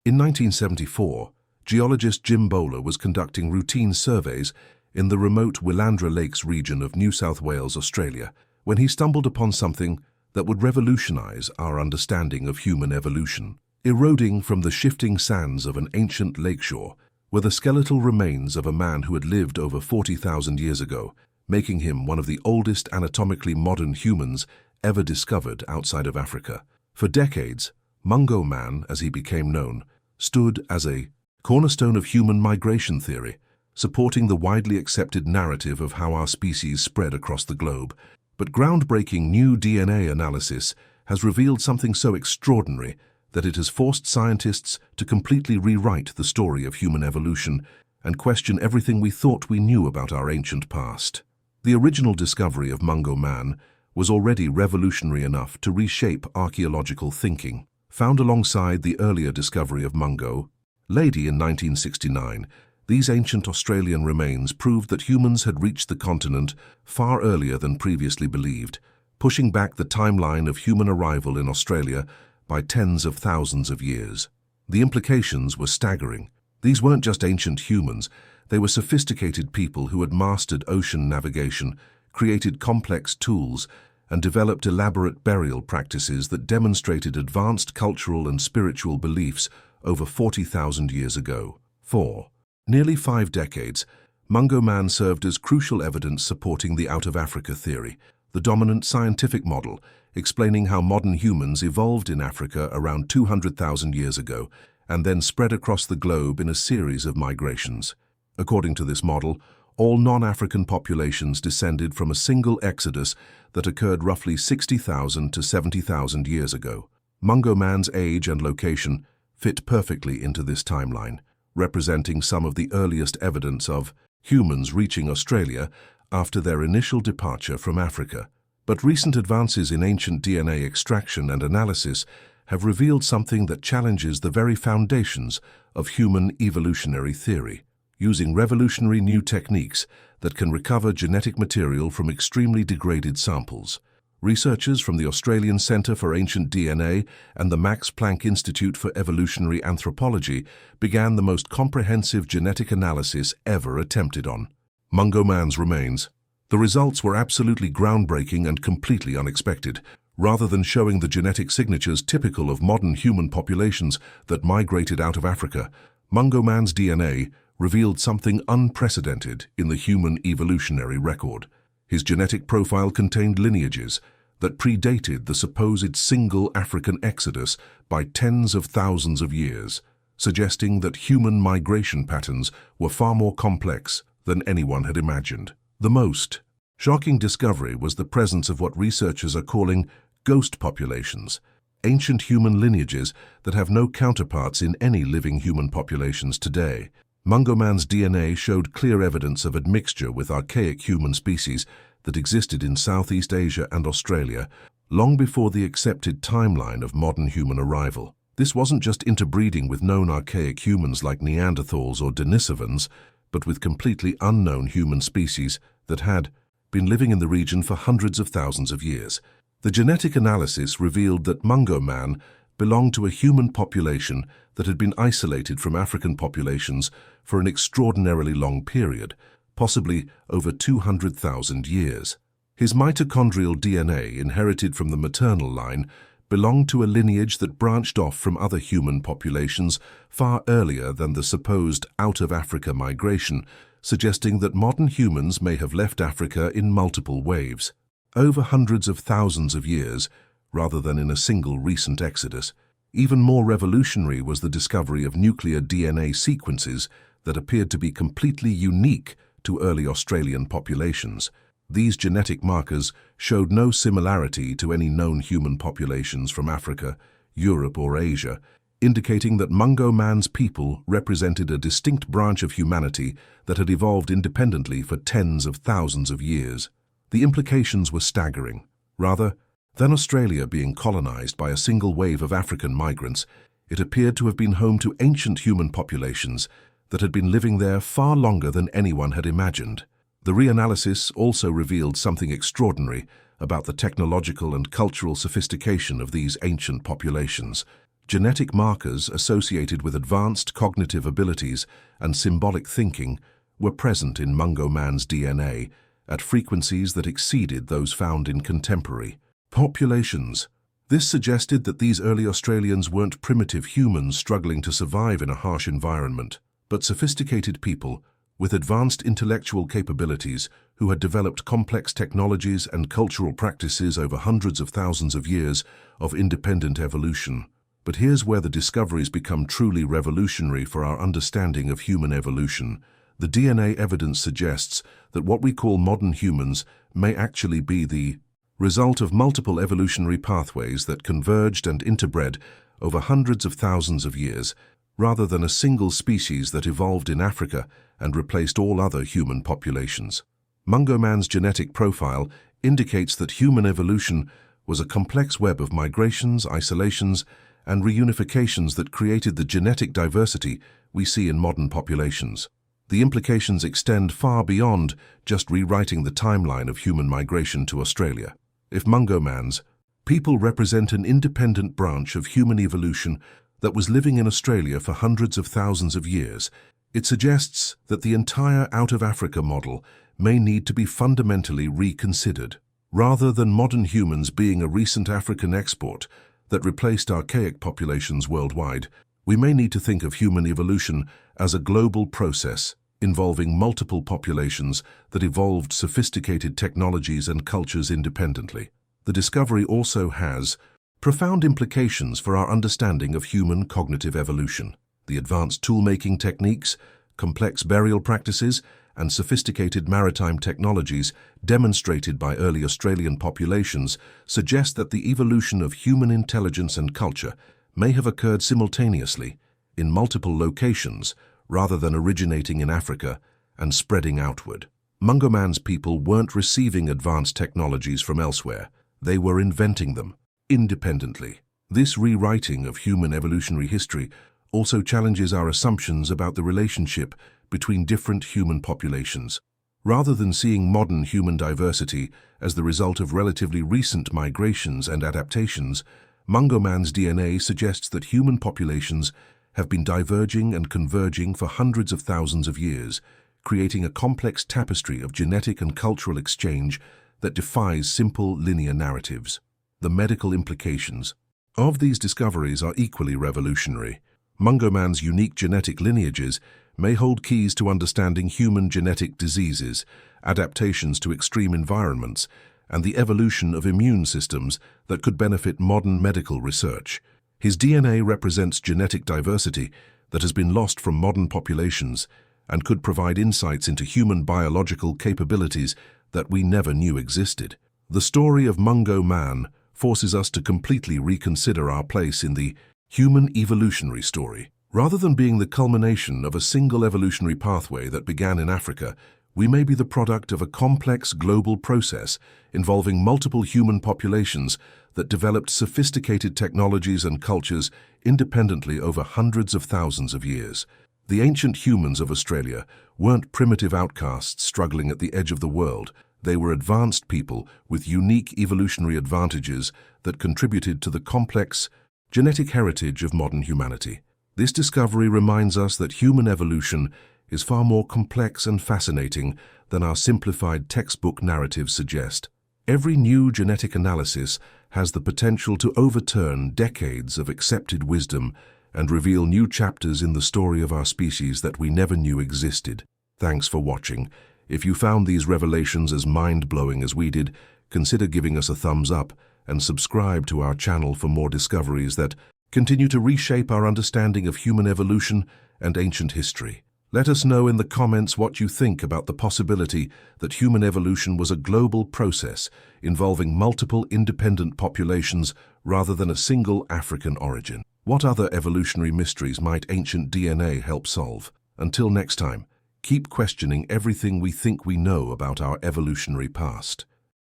In 1974, geologist Jim Bowler was conducting routine surveys in the remote Willandra Lakes region of New South Wales, Australia, when he stumbled upon something that would revolutionize our understanding of human evolution. Eroding from the shifting sands of an ancient lakeshore were the skeletal remains of a man who had lived over 40,000 years ago, making him one of the oldest anatomically modern humans ever discovered outside of Africa. For decades, Mungo Man, as he became known, stood as a cornerstone of human migration theory, supporting the widely accepted narrative of how our species spread across the globe. But groundbreaking new DNA analysis has revealed something so extraordinary that it has forced scientists to completely rewrite the story of human evolution and question everything we thought we knew about our ancient past. The original discovery of Mungo Man was already revolutionary enough to reshape archaeological thinking. Found alongside the earlier discovery of Mungo Lady in 1969, these ancient Australian remains proved that humans had reached the continent far earlier than previously believed, pushing back the timeline of human arrival in Australia by tens of thousands of years. The implications were staggering. These weren't just ancient humans, they were sophisticated people who had mastered ocean navigation, created complex tools, and developed elaborate burial practices that demonstrated advanced cultural and spiritual beliefs over 40,000 years ago. For nearly 5 decades, Mungo Man served as crucial evidence supporting the out-of-Africa theory, the dominant scientific model, explaining how modern humans evolved in Africa around 200,000 years ago and then spread across the globe in a series of migrations. According to this model, all non-African populations descended from a single exodus that occurred roughly 60,000 to 70,000 years ago. Mungo Man's age and location fit perfectly into this timeline, representing some of the earliest evidence of humans reaching Australia after their initial departure from Africa. But recent advances in ancient DNA extraction and analysis have revealed something that challenges the very foundations of human evolutionary theory. Using revolutionary new techniques that can recover genetic material from extremely degraded samples, researchers from the Australian Centre for Ancient DNA and the Max Planck Institute for Evolutionary Anthropology began the most comprehensive genetic analysis ever attempted on Mungo Man's remains. The results were absolutely groundbreaking and completely unexpected. Rather than showing the genetic signatures typical of modern human populations that migrated out of Africa, Mungo Man's DNA revealed something unprecedented in the human evolutionary record. His genetic profile contained lineages that predated the supposed single African exodus by tens of thousands of years, suggesting that human migration patterns were far more complex than anyone had imagined. The most shocking discovery was the presence of what researchers are calling ghost populations, ancient human lineages that have no counterparts in any living human populations today. Mungo Man's DNA showed clear evidence of admixture with archaic human species that existed in Southeast Asia and Australia long before the accepted timeline of modern human arrival. This wasn't just interbreeding with known archaic humans like Neanderthals or Denisovans, but with completely unknown human species that had been living in the region for hundreds of thousands of years. The genetic analysis revealed that Mungo Man belonged to a human population that had been isolated from African populations for an extraordinarily long period, possibly over 200,000 years. His mitochondrial DNA, inherited from the maternal line, belonged to a lineage that branched off from other human populations far earlier than the supposed out-of-Africa migration, suggesting that modern humans may have left Africa in multiple waves, over hundreds of thousands of years, rather than in a single recent exodus. Even more revolutionary was the discovery of nuclear DNA sequences that appeared to be completely unique to early Australian populations. These genetic markers showed no similarity to any known human populations from Africa, Europe, or Asia, indicating that Mungo Man's people represented a distinct branch of humanity that had evolved independently for tens of thousands of years. The implications were staggering. Rather than Australia being colonized by a single wave of African migrants, it appeared to have been home to ancient human populations that had been living there far longer than anyone had imagined. The reanalysis also revealed something extraordinary about the technological and cultural sophistication of these ancient populations. Genetic markers associated with advanced cognitive abilities and symbolic thinking were present in Mungo Man's DNA at frequencies that exceeded those found in contemporary populations. This suggested that these early Australians weren't primitive humans struggling to survive in a harsh environment, but sophisticated people with advanced intellectual capabilities who had developed complex technologies and cultural practices over hundreds of thousands of years of independent evolution. But here's where the discoveries become truly revolutionary for our understanding of human evolution. The DNA evidence suggests that what we call modern humans may actually be the result of multiple evolutionary pathways that converged and interbred over hundreds of thousands of years, rather than a single species that evolved in Africa and replaced all other human populations. Mungo Man's genetic profile indicates that human evolution was a complex web of migrations, isolations, and reunifications that created the genetic diversity we see in modern populations. The implications extend far beyond just rewriting the timeline of human migration to Australia. If Mungo Man's people represent an independent branch of human evolution that was living in Australia for hundreds of thousands of years, it suggests that the entire out-of-Africa model may need to be fundamentally reconsidered. Rather than modern humans being a recent African export that replaced archaic populations worldwide, we may need to think of human evolution as a global process involving multiple populations that evolved sophisticated technologies and cultures independently. The discovery also has profound implications for our understanding of human cognitive evolution. The advanced tool-making techniques, complex burial practices, and sophisticated maritime technologies demonstrated by early Australian populations suggest that the evolution of human intelligence and culture may have occurred simultaneously in multiple locations rather than originating in Africa and spreading outward. Mungo Man's people weren't receiving advanced technologies from elsewhere. They were inventing them independently. This rewriting of human evolutionary history also challenges our assumptions about the relationship between different human populations. Rather than seeing modern human diversity as the result of relatively recent migrations and adaptations, Mungo Man's DNA suggests that human populations have been diverging and converging for hundreds of thousands of years, creating a complex tapestry of genetic and cultural exchange that defies simple linear narratives. The medical implications of these discoveries are equally revolutionary. Mungo Man's unique genetic lineages may hold keys to understanding human genetic diseases, adaptations to extreme environments, and the evolution of immune systems that could benefit modern medical research. His DNA represents genetic diversity that has been lost from modern populations and could provide insights into human biological capabilities that we never knew existed. The story of Mungo Man forces us to completely reconsider our place in the human evolutionary story. Rather than being the culmination of a single evolutionary pathway that began in Africa, we may be the product of a complex global process involving multiple human populations that developed sophisticated technologies and cultures independently over hundreds of thousands of years. The ancient humans of Australia weren't primitive outcasts struggling at the edge of the world. They were advanced people with unique evolutionary advantages that contributed to the complex genetic heritage of modern humanity. This discovery reminds us that human evolution is far more complex and fascinating than our simplified textbook narratives suggest. Every new genetic analysis has the potential to overturn decades of accepted wisdom and reveal new chapters in the story of our species that we never knew existed. Thanks for watching. If you found these revelations as mind-blowing as we did, consider giving us a thumbs up and subscribe to our channel for more discoveries that continue to reshape our understanding of human evolution and ancient history. Let us know in the comments what you think about the possibility that human evolution was a global process involving multiple independent populations rather than a single African origin. What other evolutionary mysteries might ancient DNA help solve? Until next time, keep questioning everything we think we know about our evolutionary past.